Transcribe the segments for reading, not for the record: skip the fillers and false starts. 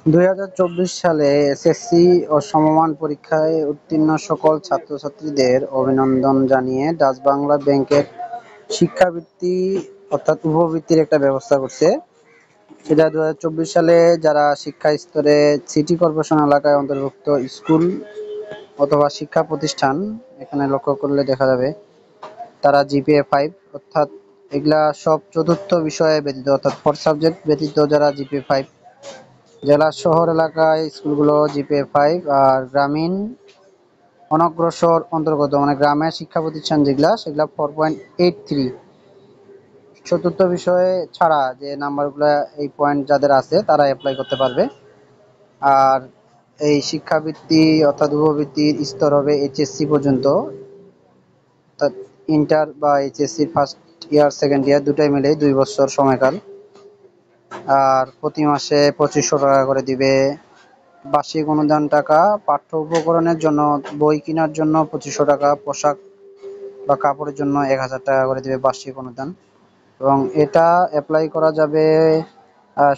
2024 সালে এসএসসি ও সমমান পরীক্ষায় উত্তীর্ণ সকল ছাত্রছাত্রীদের অভিনন্দন জানিয়ে ডাচ বাংলা ব্যাংকের শিক্ষাবৃত্তি অর্থাৎ উপবৃত্তির একটা ব্যবস্থা করছে। সেটা 2024 সালে যারা শিক্ষা স্তরে সিটি কর্পোরেশন এলাকায় অন্তর্ভুক্ত স্কুল অথবা শিক্ষা প্রতিষ্ঠান, এখানে লক্ষ্য করলে দেখা যাবে তারা জিপিএ 5 অর্থাৎ এগুলা সব চতুর্থ বিষয়ে ব্যতীত অর্থাৎ ফোর্থ সাবজেক্ট ব্যতীত যারা জিপিএ 5, জেলা শহর এলাকায় স্কুলগুলো জিপিএ 5 আর গ্রামীণ অনগ্রসর অন্তর্গত মানে গ্রামের শিক্ষা প্রতিষ্ঠান যেগুলা সেগুলা 4.83। চতুর্থ বিষয়ে ছাড়া যে নাম্বারগুলো এই পয়েন্ট যাদের আছে তারা অ্যাপ্লাই করতে পারবে। আর এই শিক্ষাবৃত্তি অর্থাৎ উপবৃত্তির স্তর হবে এইচএসসি পর্যন্ত, অর্থাৎ ইন্টার বা এইচএসসির ফার্স্ট ইয়ার সেকেন্ড ইয়ার দুটাই মিলে 2 বছর সময়কাল। আর প্রতি মাসে 2500 টাকা করে দিবে। বার্ষিক অনুদান টাকা, পাঠ্য উপকরণের জন্য বই কেনার জন্য 2500 টাকা, পোশাক বা কাপড়ের জন্য 1000 টাকা করে দিবে বার্ষিক অনুদান। এবং এটা অ্যাপ্লাই করা যাবে,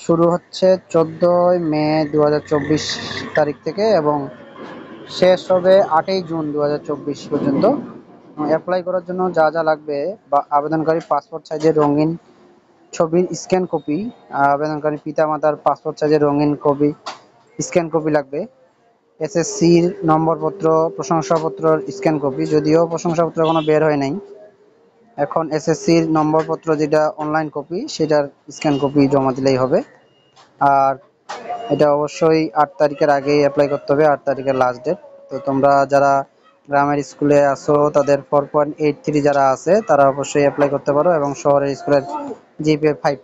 শুরু হচ্ছে 14 মে 2024 তারিখ থেকে এবং শেষ হবে 8 জুন 2024 পর্যন্ত। অ্যাপ্লাই করার জন্য যা যা লাগবে, বা আবেদনকারী পাসপোর্ট সাইজের রঙিন ছবির স্ক্যান কপি, আবেদনকারী পিতামাতার পাসপোর্ট সাইজের রঙিন কপি স্ক্যান কপি লাগবে, এসএসসির নম্বরপত্র প্রশংসাপত্র স্ক্যান কপি, যদিও প্রশংসাপত্র এখনো বের হয় নাই, এখন এসএসসির নম্বরপত্র যেটা অনলাইন কপি সেটার স্ক্যান কপি জমা দিলেই হবে। আর এটা অবশ্যই 8 তারিখের আগেই অ্যাপ্লাই করতে হবে, 8 তারিখের লাস্ট ডেট। তো তোমরা যারা গ্রামের স্কুলে আসো তাদের 4.83 যারা আছে তারা অবশ্যই অ্যাপ্লাই করতে পারো এবং শহরের স্কুলের জিপিএ 5